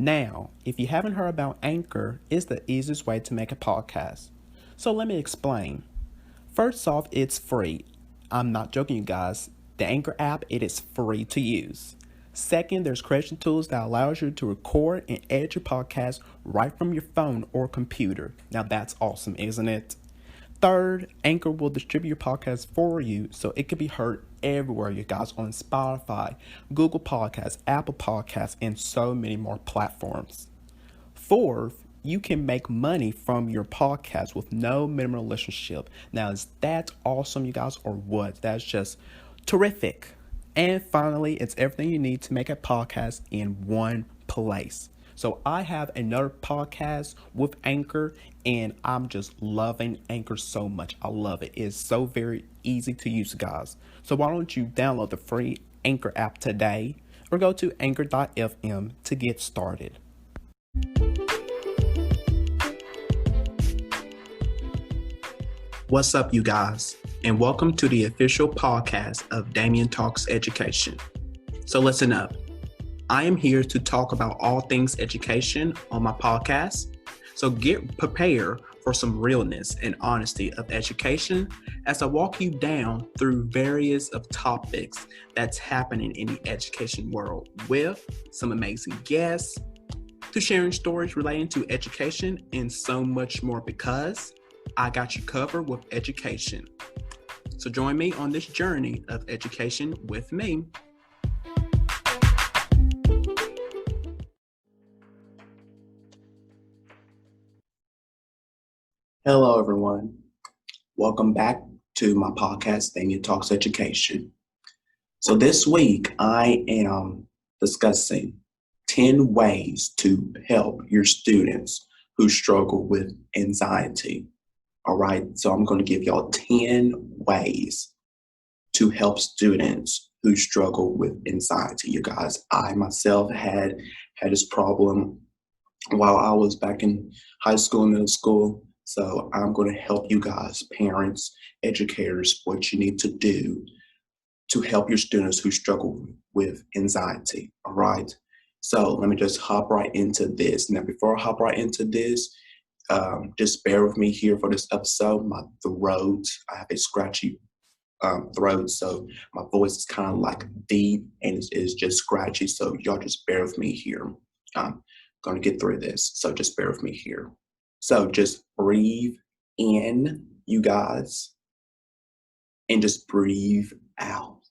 Now, if you haven't heard about Anchor, it's the easiest way to make a podcast. So let me explain. First off, it's free. I'm not joking, you guys. The Anchor app, it is free to use. Second, there's creation tools that allows you to record and edit your podcast right from your phone or computer. Now that's awesome, isn't it? Third, Anchor will distribute your podcast for you so it can be heard everywhere, you guys, on Spotify, Google Podcasts, Apple Podcasts, and so many more platforms. Fourth, you can make money from your podcast with no minimum relationship. Now, is that awesome, you guys, or what? That's just terrific. And finally, it's everything you need to make a podcast in one place. So I have another podcast with Anchor, and I'm just loving Anchor so much. I love it. It's so very easy to use, guys. So why don't you download the free Anchor app today or go to anchor.fm to get started. What's up, you guys, and welcome to the official podcast of Damian Talks Education. So listen up. I am here to talk about all things education on my podcast. So get prepared for some realness and honesty of education as I walk you down through various of topics that's happening in the education world with some amazing guests, to sharing stories relating to education and so much more, because I got you covered with education. So join me on this journey of education with me. Hello, everyone. Welcome back to my podcast, Damian Talks Education. So this week, I am discussing 10 ways to help your students who struggle with anxiety. All right, so I'm going to give y'all 10 ways to help students who struggle with anxiety. You guys, I myself had this problem while I was back in high school and middle school. So I'm going to help you guys, parents, educators, what you need to do to help your students who struggle with anxiety. All right. So let me just hop right into this. Now, before I hop right into this, just bear with me here for this episode. My throat, I have a scratchy throat, so my voice is kind of like deep and it's just scratchy. So y'all just bear with me here. I'm going to get through this. So just bear with me here. So just breathe in, you guys, and just breathe out,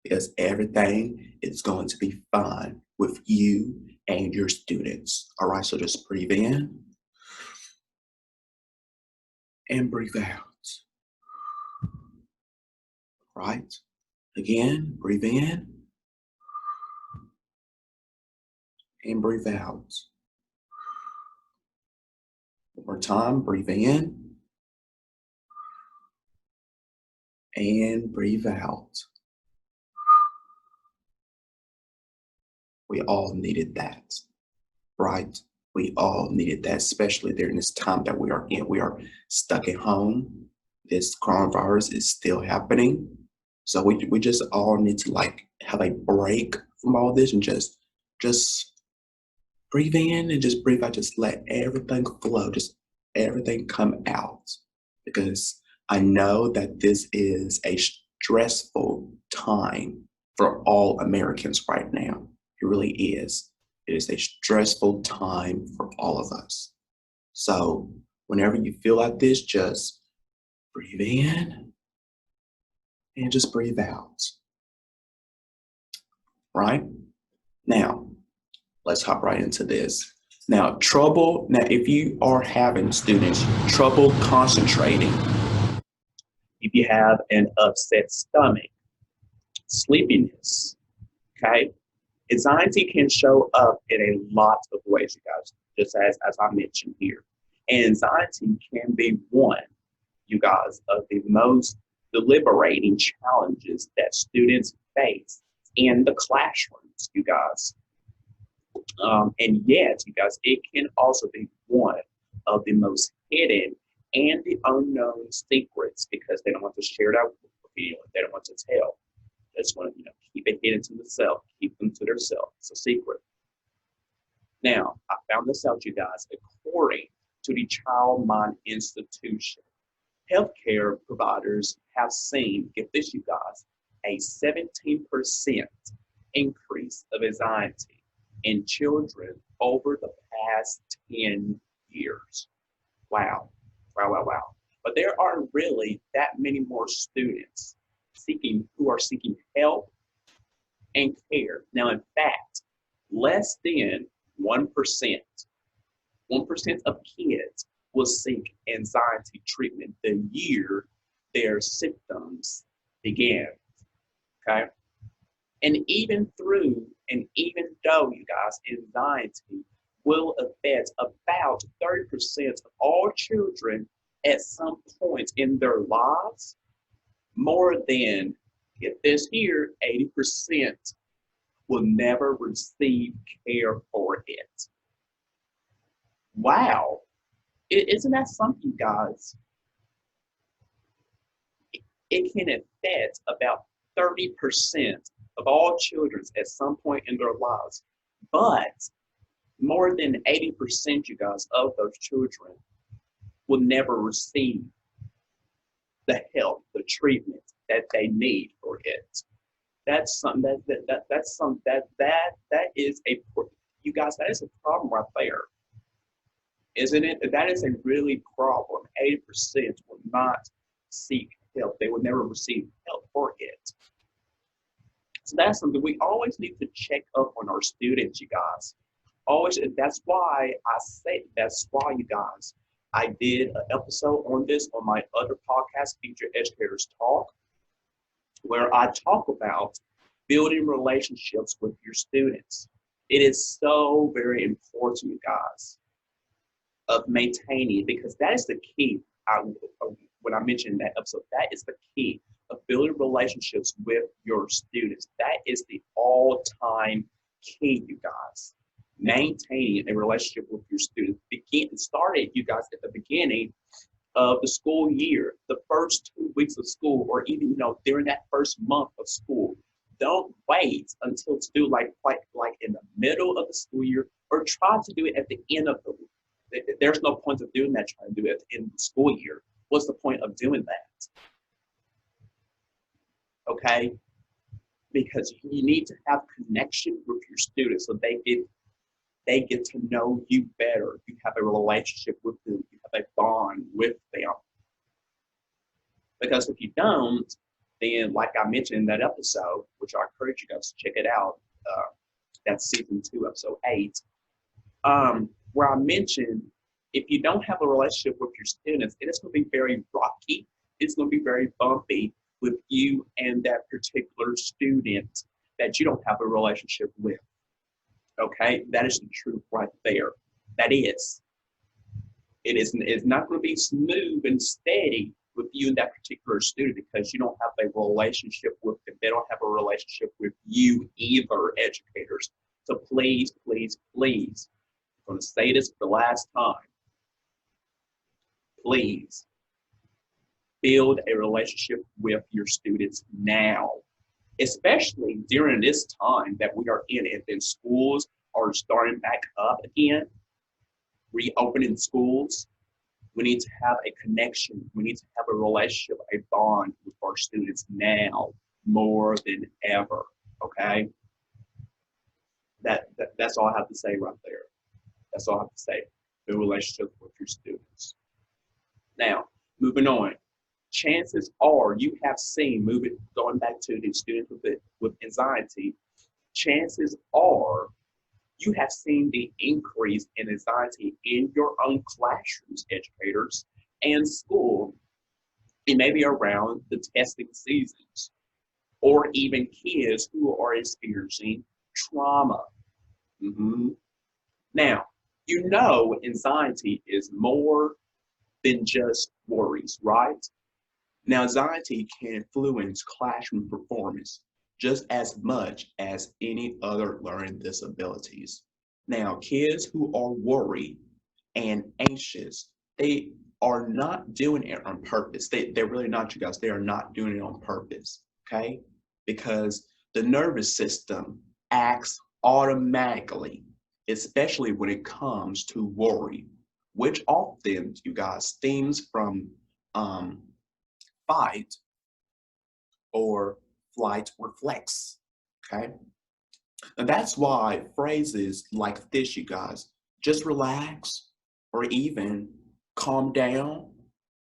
because everything is going to be fine with you and your students. All right, so just breathe in and breathe out. Right? Again, breathe in and breathe out. One more time, breathe in and breathe out. We all needed that, right? We all needed that, especially during this time that we are in. We are stuck at home. This coronavirus is still happening. So we just all need to have a break from all this and just breathe in and just breathe out. Just let everything flow. Just everything come out. Because I know that this is a stressful time for all Americans right now. It really is. It is a stressful time for all of us. So whenever you feel like this, just breathe in and just breathe out. Right? Now, let's hop right into this. Now, if you are having students trouble concentrating, if you have an upset stomach, sleepiness, okay? Anxiety can show up in a lot of ways, you guys, just as I mentioned here. Anxiety can be one, you guys, of the most deliberating challenges that students face in the classrooms, you guys. And yet, you guys, it can also be one of the most hidden and the unknown secrets, because they don't want to share it out with anyone. They don't want to tell. They just want to, keep it hidden to themselves, keep them to themselves. It's a secret. Now, I found this out, you guys, according to the Child Mind Institution. Healthcare providers have seen, get this, you guys, a 17% increase of anxiety in children over the past 10 years. Wow, wow, wow, wow. But there aren't really that many more students who are seeking help and care. Now, in fact, less than 1%, 1% of kids will seek anxiety treatment the year their symptoms began. Okay. And even though, you guys, anxiety will affect about 30% of all children at some point in their lives, more than, get this here, 80% will never receive care for it. Wow. Isn't that something, guys? It can affect about 30% of all children at some point in their lives. But more than 80%, you guys, of those children will never receive the help, the treatment that they need for it. That's something that's some that is a, you guys, that is a problem right there, isn't it? That is a really problem. 80% will not seek help. They will never receive help for it. So that's something we always need to check up on our students, you guys. Always, and that's why, you guys, I did an episode on this on my other podcast, Future Educators Talk, where I talk about building relationships with your students. It is so very important, you guys, of maintaining, because that is the key. When I mentioned in that episode, that is the key of building relationships with your students. That is the all-time key, you guys. Maintaining a relationship with your students. Started, you guys, at the beginning of the school year, the first 2 weeks of school, or even, during that first month of school. Don't wait until to do like in the middle of the school year, or try to do it at the end of the week. There's no point of doing that, trying to do it at the end of the school year. What's the point of doing that? Okay? Because you need to have connection with your students so they get to know you better. You have a relationship with them. You have a bond with them. Because if you don't, then, like I mentioned in that episode, which I encourage you guys to check it out, that's season 2, episode 8, where I mentioned, if you don't have a relationship with your students, it is going to be very rocky. It's going to be very bumpy with you and that particular student that you don't have a relationship with. Okay, that is the truth right there. That is. It's not going to be smooth and steady with you and that particular student, because you don't have a relationship with them. They don't have a relationship with you either, educators. So please, please, please, I'm going to say this for the last time. Please build a relationship with your students now, especially during this time that we are in. And then schools are starting back up again, reopening schools. We need to have a connection. We need to have a relationship, a bond with our students now more than ever. Okay? That's all I have to say right there. That's all I have to say. The relationship with your students. Now, moving on. Chances are you have seen, going back to the students with anxiety, chances are you have seen the increase in anxiety in your own classrooms, educators, and school, and maybe around the testing seasons, or even kids who are experiencing trauma. Now, anxiety is more than just worries, right? Now, anxiety can influence classroom performance just as much as any other learning disabilities. Now, kids who are worried and anxious, they are not doing it on purpose. They're really not, you guys. They are not doing it on purpose, okay? Because the nervous system acts automatically especially when it comes to worry, which often, you guys, stems from um, fight or flight reflex. Okay. And that's why phrases like this, you guys, just relax or even calm down,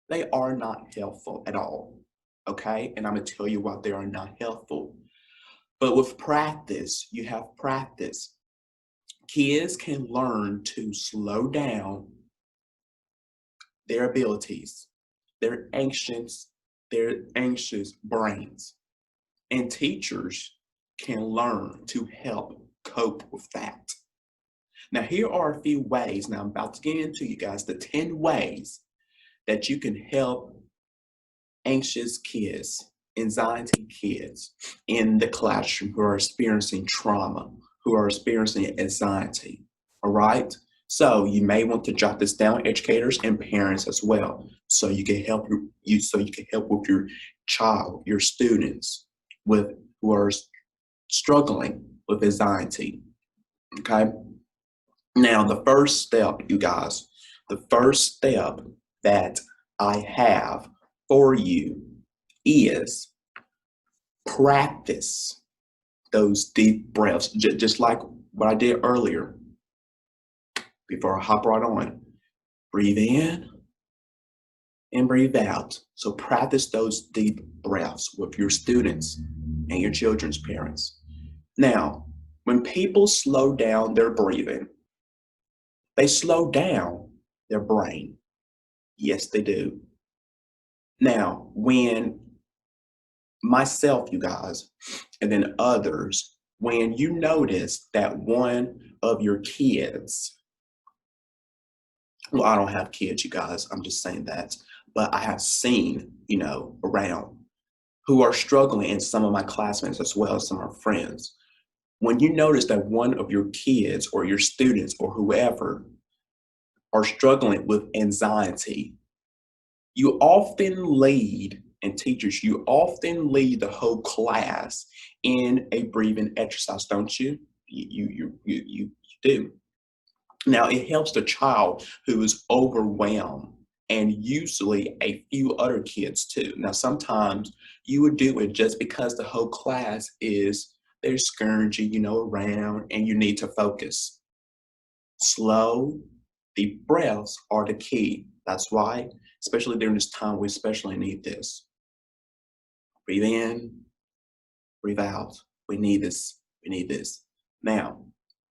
they are not helpful at all. Okay. And I'm going to tell you why they are not helpful. But with practice, you have practice. Kids can learn to slow down their abilities, their anxious brains. And teachers can learn to help cope with that. Now, here are a few ways. Now, I'm about to get into you guys the 10 ways that you can help anxious kids, anxiety kids in the classroom who are experiencing trauma, who are experiencing anxiety. All right. So you may want to jot this down, educators and parents as well, so you can help so you can help with your child, your students with who are struggling with anxiety. Okay. Now, the first step, you guys, the first step that I have for you is practice those deep breaths, just like what I did earlier before I hop right on. Breathe in and breathe out. So practice those deep breaths with your students and your children's parents. Now, when people slow down their breathing, they slow down their brain. Yes, they do. Now, when myself, you guys, and then others, when you notice that one of your kids, well, I don't have kids, you guys, I'm just saying that, but I have seen, around who are struggling, and some of my classmates as well as some of our friends. When you notice that one of your kids or your students or whoever are struggling with anxiety, you often lead, and teachers, you often lead the whole class in a breathing exercise, don't you? You do. Now, it helps the child who is overwhelmed and usually a few other kids too. Now, sometimes you would do it just because the whole class is, they're scurrying, around, and you need to focus. Slow, deep breaths are the key. That's why, especially during this time, we especially need this. Breathe in, breathe out. We need this. We need this. Now,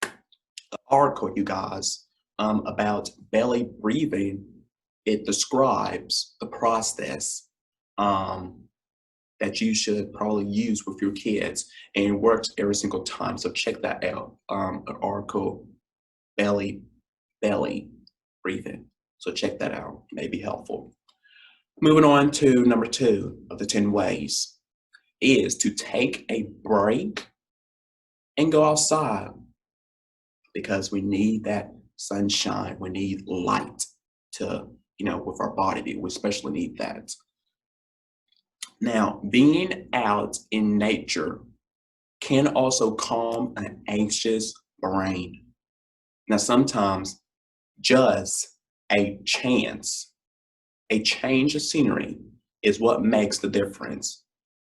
the article, you guys, about belly breathing, it describes the process um, that you should probably use with your kids, and it works every single time. So check that out. An article, belly breathing. So check that out. It may be helpful. Moving on to number 2 of the 10 ways is to take a break and go outside, because we need that sunshine. We need light to, with our body. We especially need that. Now, being out in nature can also calm an anxious brain. Now, sometimes just a change of scenery is what makes the difference.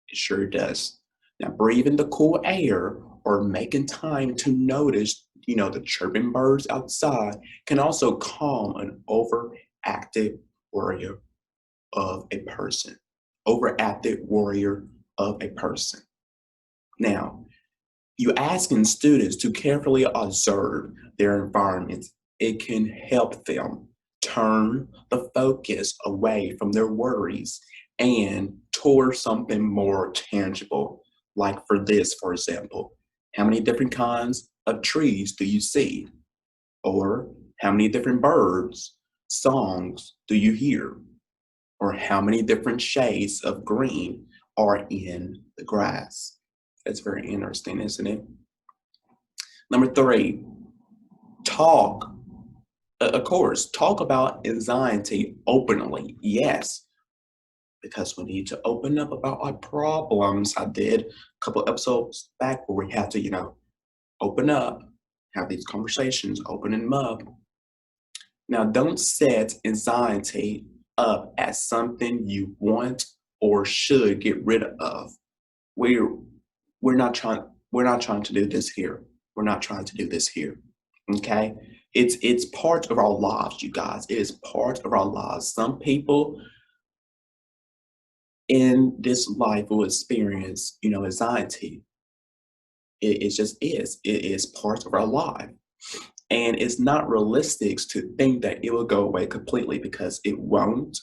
It sure does. Now, breathing the cool air or making time to notice, the chirping birds outside can also calm an overactive warrior of a person. Overactive warrior of a person. Now, you asking students to carefully observe their environments, it can help them turn the focus away from their worries and towards something more tangible. Like for this, for example, how many different kinds of trees do you see? Or how many different birds, songs do you hear? Or how many different shades of green are in the grass? That's very interesting, isn't it? Number 3, talk. Of course, talk about anxiety openly. Yes, because we need to open up about our problems. I did a couple episodes back where we had to, open up. Have these conversations, opening them up. Now, don't set anxiety up as something you want or should get rid of. We're we're not trying we're not trying to do this here. We're not trying to do this here. Okay? It's part of our lives, you guys. It is part of our lives. Some people in this life will experience, anxiety. It just is. It is part of our life. And it's not realistic to think that it will go away completely because it won't,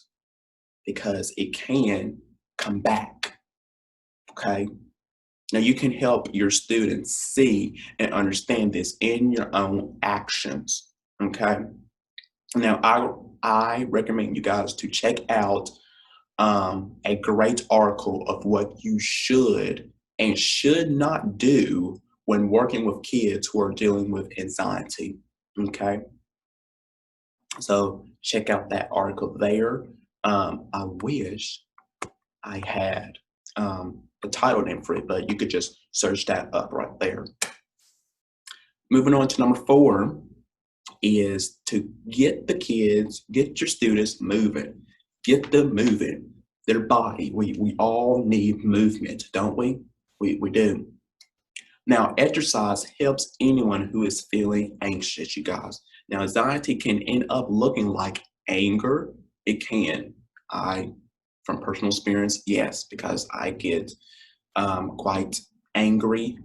because it can come back. Okay. Now you can help your students see and understand this in your own actions. Okay. Now I recommend you guys to check out a great article of what you should and should not do when working with kids who are dealing with anxiety. Okay. So check out that article there. I wish I had the title name for it, but you could just search that up right there. Moving on to number 4 is to get your students moving. Get them moving. Their body. We all need movement, don't we? We do. Now, exercise helps anyone who is feeling anxious, you guys. Now, anxiety can end up looking like anger. It can. From personal experience, yes, because I get quite angry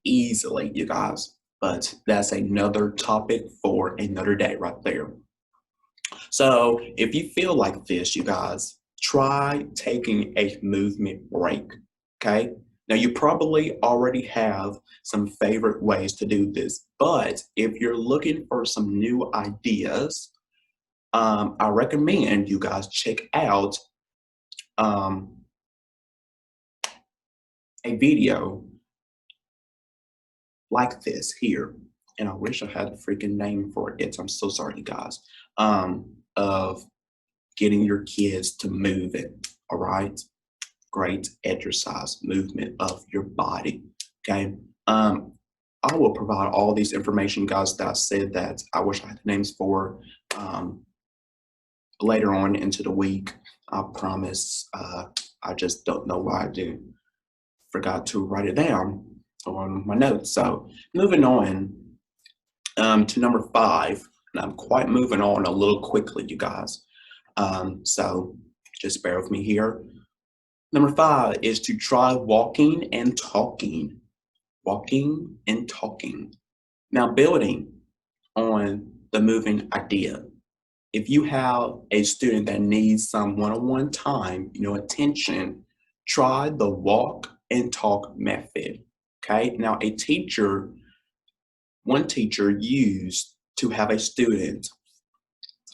easily, you guys. But that's another topic for another day right there. So if you feel like this, you guys, try taking a movement break. Okay. Now, you probably already have some favorite ways to do this, but if you're looking for some new ideas, I recommend you guys check out um, a video like this here. And I wish I had a freaking name for it. I'm so sorry, you guys. Of getting your kids to move it. All right. Great exercise movement of your body. Okay. I will provide all these information, guys, that I said that I wish I had the names for later on into the week. I promise. I just don't know why I forgot to write it down on my notes. So moving on to number 5, and I'm quite moving on a little quickly, you guys. So just bear with me here. Number 5 is to try walking and talking. Walking and talking. Now, building on the moving idea. If you have a student that needs some one-on-one time, attention, try the walk and talk method. Okay. Now, one teacher used to have a student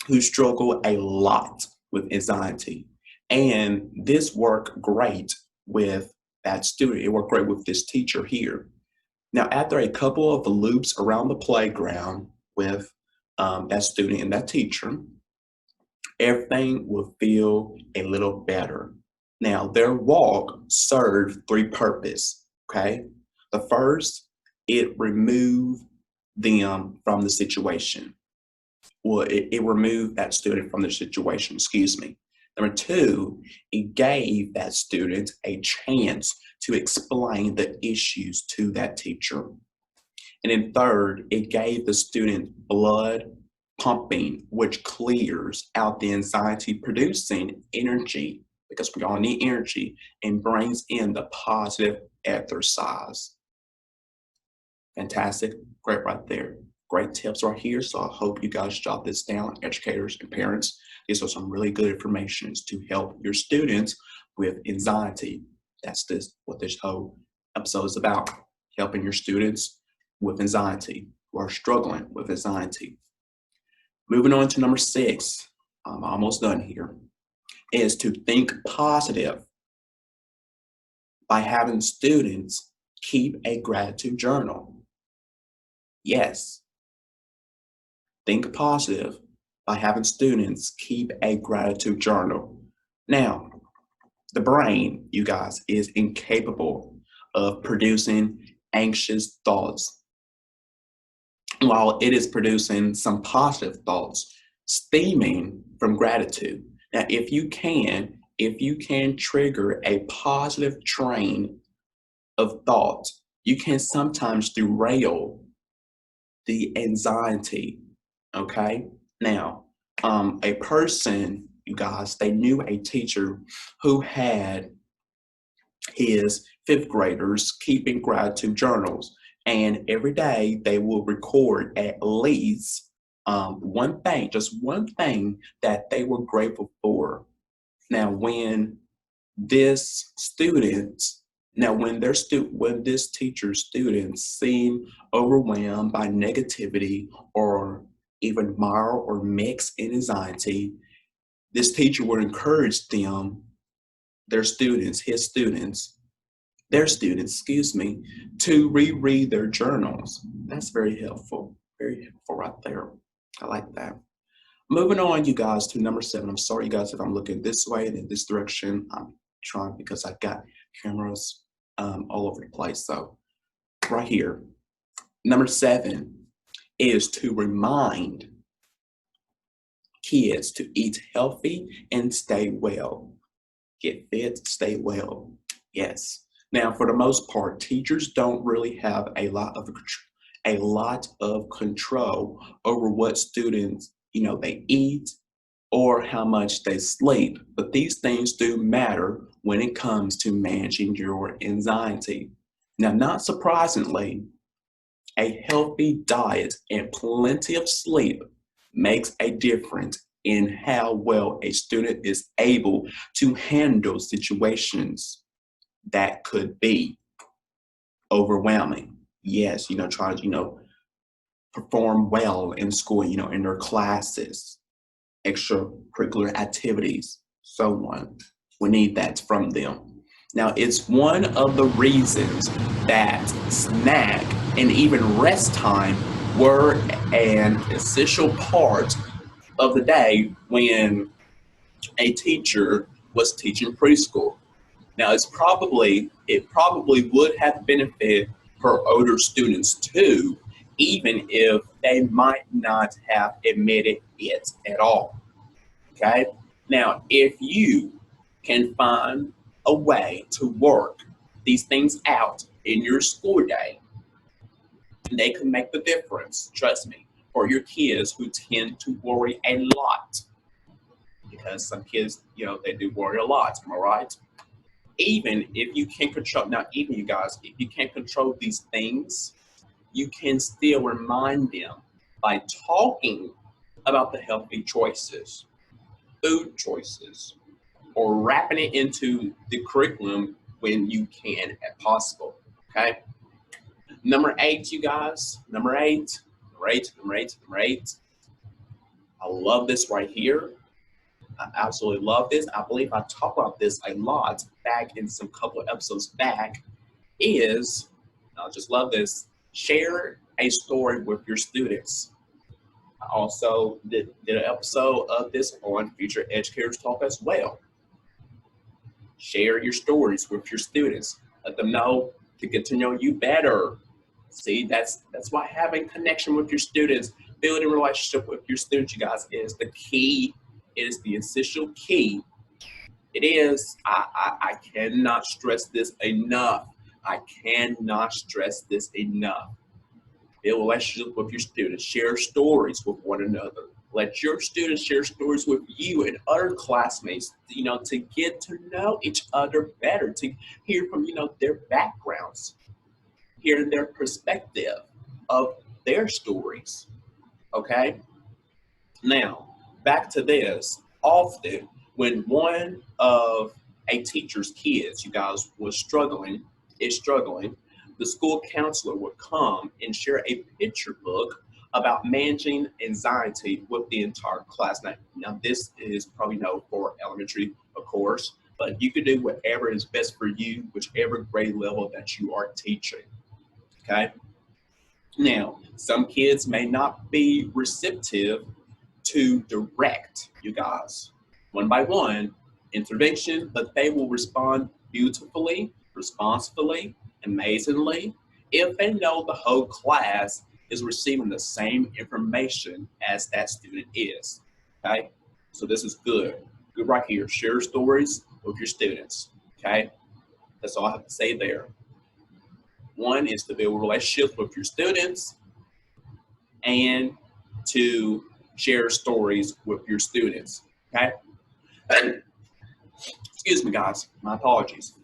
who struggled a lot with anxiety. And this worked great with that student. It worked great with this teacher here. Now, after a couple of loops around the playground with that student and that teacher, everything will feel a little better. Now, their walk served 3 purposes. Okay. The first, it removed them from the situation. Well, it removed that student from the situation, excuse me. Number 2, it gave that student a chance to explain the issues to that teacher. And then third, it gave the student blood pumping, which clears out the anxiety producing energy, because we all need energy, and brings in the positive exercise. Fantastic. Great right there. Great tips right here. So I hope you guys jot this down, educators and parents. These are some really good information to help your students with anxiety. That's what this whole episode is about, helping your students with anxiety who are struggling with anxiety. Moving on to number 6, I'm almost done here, is to think positive by having students keep a gratitude journal. Yes, think positive by having students keep a gratitude journal. Now, the brain, you guys, is incapable of producing anxious thoughts. while it is producing some positive thoughts stemming from gratitude. Now, if you can trigger a positive train of thought, you can sometimes derail the anxiety. Okay. Now, a person, you guys, they knew a teacher who had his fifth graders keeping gratitude journals. And every day they will record at least one thing, just one thing that they were grateful for. Now, when this student, when this teacher's students seem overwhelmed by negativity or even mild or mixed anxiety, this teacher would encourage them, their students, excuse me, to reread their journals. That's very helpful right there. I like that. Moving on, you guys, to number 7. I'm sorry, you guys, if I'm looking this way and in this direction. I'm trying because I got cameras all over the place. So right here, number 7 is to remind kids to eat healthy and stay well. Get fit, stay well. Yes. Now, for the most part, teachers don't really have a lot of control over what students, they eat or how much they sleep. But these things do matter when it comes to managing your anxiety. Now, not surprisingly, a healthy diet and plenty of sleep makes a difference in how well a student is able to handle situations that could be overwhelming. Yes, try to, perform well in school, in their classes, extracurricular activities, so on. We need that from them. Now, it's one of the reasons that snack and even rest time were an essential part of the day when a teacher was teaching preschool. Now, it probably would have benefited her older students too, even if they might not have admitted it at all. Okay. Now, if you can find a way to work these things out in your school day, they can make the difference, trust me, for your kids who tend to worry a lot. Because some kids, they do worry a lot, am I right? Even if you can control, now, even you guys, if you can't control these things, you can still remind them by talking about the healthy choices, food choices, or wrapping it into the curriculum when you can if possible. Okay. Number 8, you guys. Number 8. Number 8. Number 8. Number 8. I love this right here. I absolutely love this. I believe I talked about this a lot back in some couple of episodes back. Is I just love this. Share a story with your students. I also did an episode of this on Future Educators Talk as well. Share your stories with your students. Let them know to get to know you better. See, that's why having connection with your students, building a relationship with your students, you guys, is the key. It is the essential key. It is. I cannot stress this enough. I cannot stress this enough. Build a relationship with your students. Share stories with one another. Let your students share stories with you and other classmates, to get to know each other better, to hear from, their backgrounds, hear their perspective of their stories. Okay? Now, back to this. Often, when one of a teacher's kids, you guys, is struggling, the school counselor would come and share a picture book about managing anxiety with the entire class. Now this is probably no for elementary, of course, but you can do whatever is best for you, whichever grade level that you are teaching. Okay. Now, some kids may not be receptive to direct, you guys, one by one intervention, but they will respond beautifully, responsibly, amazingly if they know the whole class is receiving the same information as that student is. Okay, so this is good. Good right here. Share stories with your students. Okay, that's all I have to say there. One is to build relationships with your students and to share stories with your students. Okay, excuse me, guys. My apologies.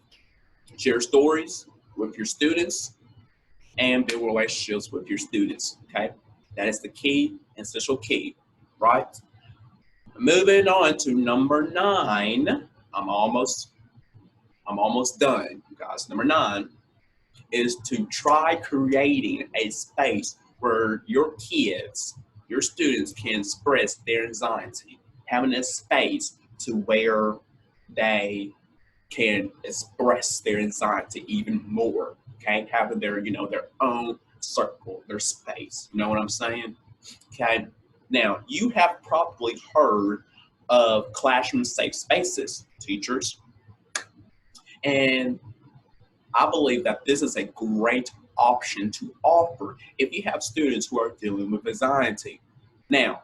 Share stories with your students and build relationships with your students. Okay, that is the key, essential key, right? Moving on to number 9. I'm almost done, you guys. Number 9 is to try creating a space where your kids, your students can express their anxiety, having a space to where they can express their anxiety even more. Okay, having their, their own circle, their space. You know what I'm saying? Okay. Now, you have probably heard of classroom safe spaces, teachers, and I believe that this is a great option to offer if you have students who are dealing with anxiety. Now,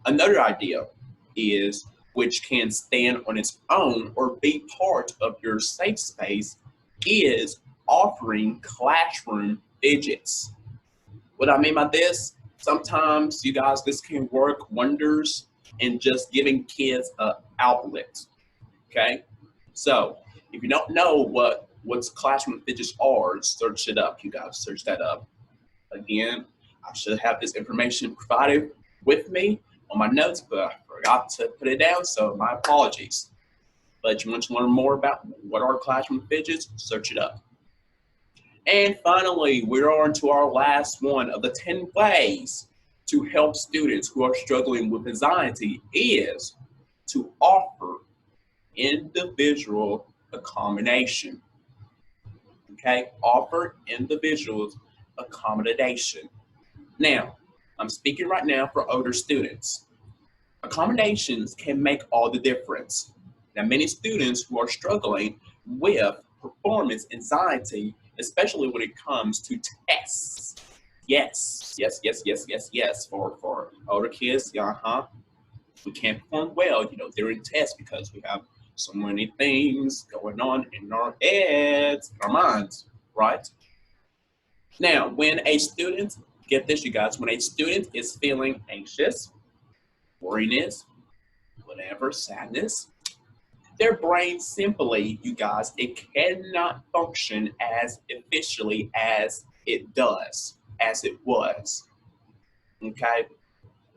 another idea is, which can stand on its own or be part of your safe space, is offering classroom fidgets. What I mean by this, sometimes you guys, this can work wonders in just giving kids an outlet. Okay, so if you don't know what's classroom fidgets are, search it up. You guys search that up. Again, I should have this information provided with me on my notes, but I forgot to put it down, so my apologies. But you want to learn more about what are classroom fidgets, search it up. And finally, we're on to our last one of the 10 ways to help students who are struggling with anxiety is to offer individual accommodation. Okay, offer individuals accommodation. Now, I'm speaking right now for older students. Accommodations can make all the difference. Now, many students who are struggling with performance anxiety, especially when it comes to tests. Yes. For older kids, we can't perform well, during tests because we have so many things going on in our heads, in our minds, right? Now, when a student, get this, you guys, when a student is feeling anxious, worriness, whatever, sadness, their brain simply, you guys, it cannot function as efficiently as it does, as it was. Okay?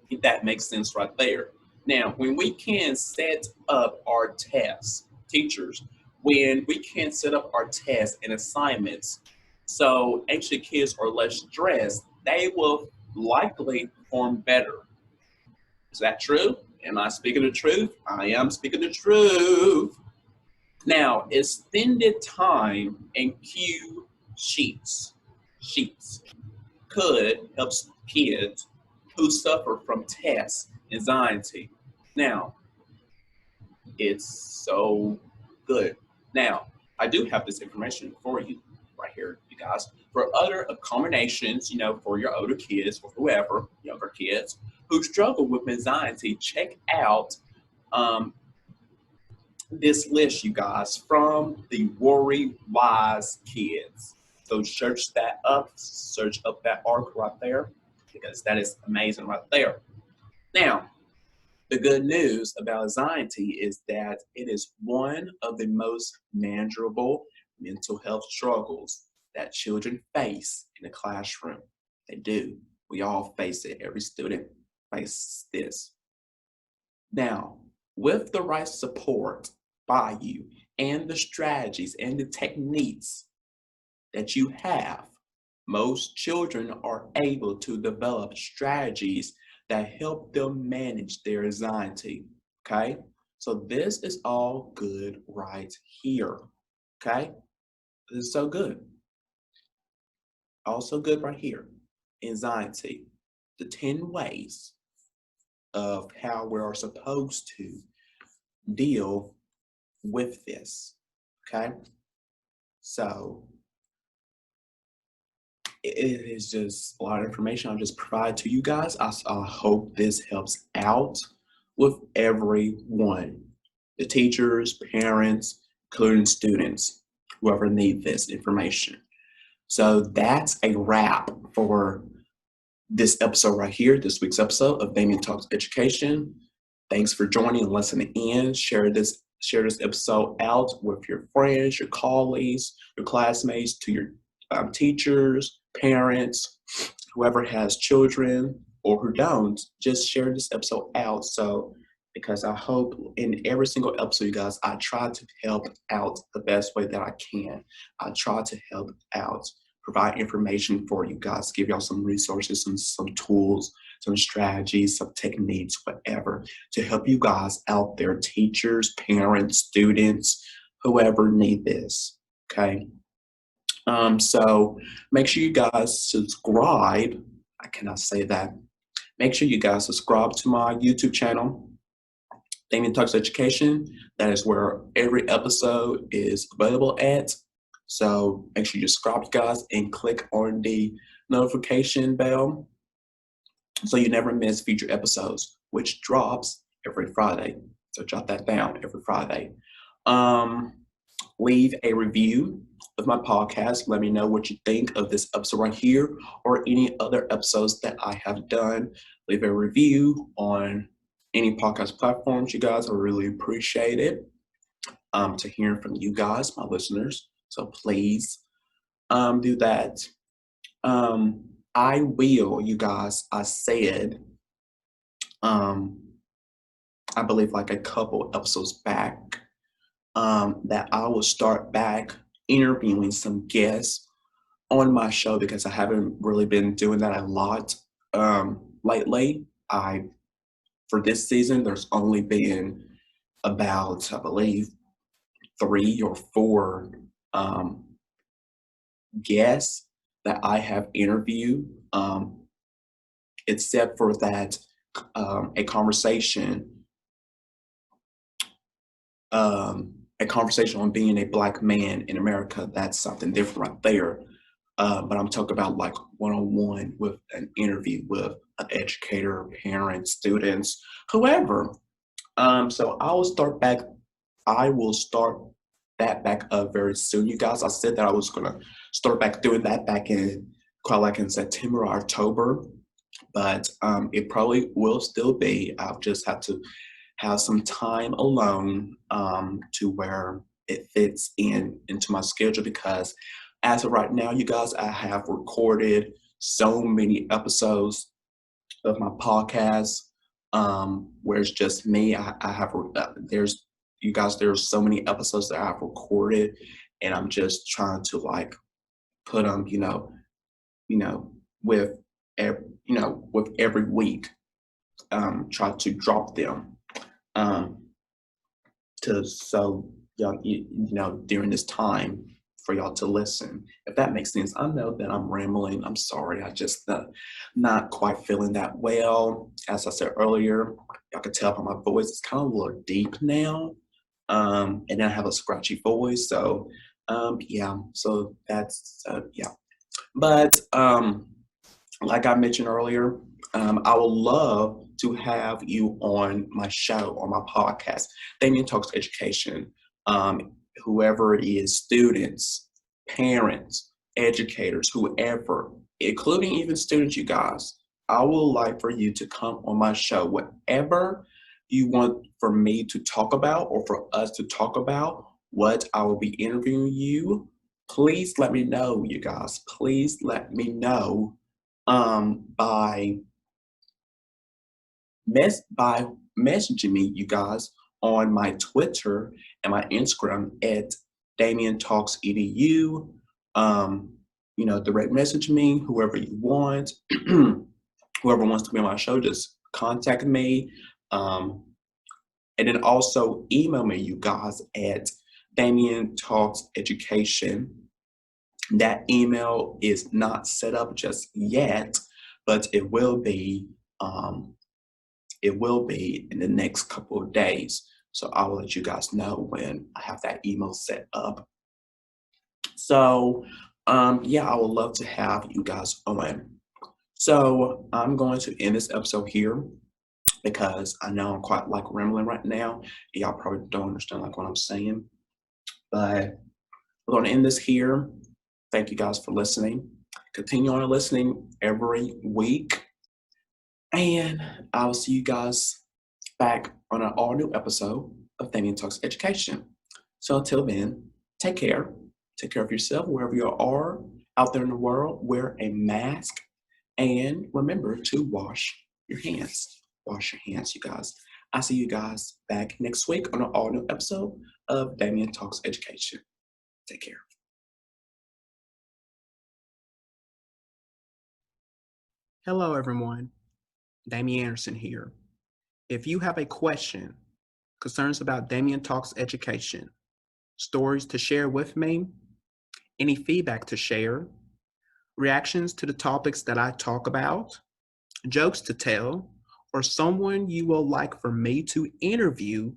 If that makes sense right there. Now, when we can set up our tests, teachers, when we can set up our tests and assignments, so anxious kids are less stressed, they will likely perform better. Is that true? Am I speaking the truth? I am speaking the truth. Now, extended time and cue sheets could help kids who suffer from test anxiety. Now, it's so good. Now, I do have this information for you right here, you guys. For other accommodations, for your older kids or whoever, younger kids who struggle with anxiety, check out this list, you guys, from the Worry Wise Kids. So search up that article right there, because that is amazing right there. Now, the good news about anxiety is that it is one of the most manageable mental health struggles that children face in the classroom. They do. We all face it. Every student faces this. Now, with the right support by you and the strategies and the techniques that you have, most children are able to develop strategies that help them manage their anxiety. Okay? So this is all good right here. Okay? This is so good. Also good right here. Anxiety. The 10 ways of how we are supposed to deal with this. Okay? So it is just a lot of information I'll just provide to you guys. I hope this helps out with everyone, the teachers, parents, including students, whoever need this information. So that's a wrap for this episode right here, this week's episode of Damian Talks Education. Thanks for joining and listening in. Share this episode out with your friends, your colleagues, your classmates, to your teachers, parents, whoever has children or who don't. Just share this episode out. Because I hope in every single episode, you guys, I try to help out the best way that I can. I try to help out, provide information for you guys, give y'all some resources, some tools, some strategies, some techniques, whatever, to help you guys out there, teachers, parents, students, whoever need this. Okay. So make sure you guys subscribe. I cannot say that. Make sure you guys subscribe to my YouTube channel, Damian Talks Education. That is where every episode is available at. So make sure you subscribe, you guys, and click on the notification bell so you never miss future episodes, which drops every Friday. So jot that down, every Friday. Leave a review of my podcast. Let me know what you think of this episode right here or any other episodes that I have done. Leave a review on any podcast platforms, you guys. I really appreciate it. To hear from you guys, my listeners. So please do that. I will, you guys, I said, I believe like a couple episodes back, that I will start back interviewing some guests on my show because I haven't really been doing that a lot lately. For this season, there's only been about, I believe, 3 or 4 guests that I have interviewed, except for that a conversation on being a Black man in America. That's something different right there. But I'm talking about like one-on-one with an interview with an educator, parents, students, whoever. So I will start that back up very soon, you guys. I said that I was gonna start back doing that back in quite like in September or October, but it probably will still be. I'll just have to have some time alone to where it fits into my schedule, because as of right now, you guys, I have recorded so many episodes of my podcast where it's just me. I have there's you guys, there's so many episodes that I've recorded, and I'm just trying to like put them, with with every week, try to drop them to so y'all, during this time for y'all to listen. If that makes sense. I know that I'm rambling. I'm sorry. I just not quite feeling that well. As I said earlier, y'all can tell by my voice, it's kind of a little deep now. And then I have a scratchy voice. So yeah. So that's yeah. But like I mentioned earlier, I would love to have you on my show, on my podcast, Damian Talks Education. Whoever it is, students, parents, educators, whoever, including even students, you guys, I would like for you to come on my show. Whatever you want for me to talk about or for us to talk about, what I will be interviewing you, please let me know, you guys. Please let me know by messaging me, you guys, on my Twitter and my Instagram at Damian Talks Edu. Direct message me, whoever you want. Whoever wants to be on my show, just contact me. And then also email me, you guys, at Damian Talks Education. That email is not set up just yet, but it will be. It will be in the next couple of days. So I will let you guys know when I have that email set up. So Yeah, I would love to have you guys on. So I'm going to end this episode here because I know I'm quite like rambling right now. Y'all probably don't understand like what I'm saying, but we're going to end this here. Thank you guys for listening. Continue on listening every week, and I will see you guys back on an all new episode of Damian Talks Education. So until then, take care. Take care of yourself wherever you are out there in the world. Wear a mask and remember to wash your hands. Wash your hands, you guys. I'll see you guys back next week on an all new episode of Damian Talks Education. Take care. Hello, everyone. Damian Anderson here. If you have a question, concerns about Damian Talks Education, stories to share with me, any feedback to share, reactions to the topics that I talk about, jokes to tell, or someone you will like for me to interview,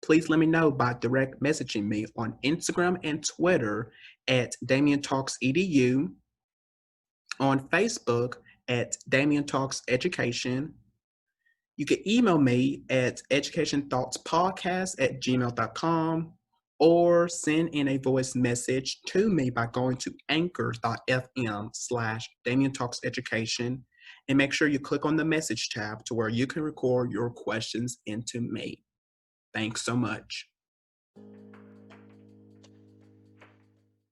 please let me know by direct messaging me on Instagram and Twitter at Damian Talks Edu, on Facebook at Damian Talks Education. You can email me at educationthoughtspodcast@gmail.com or send in a voice message to me by going to anchor.fm/Damian Talks Education and make sure you click on the message tab to where you can record your questions into me. Thanks so much.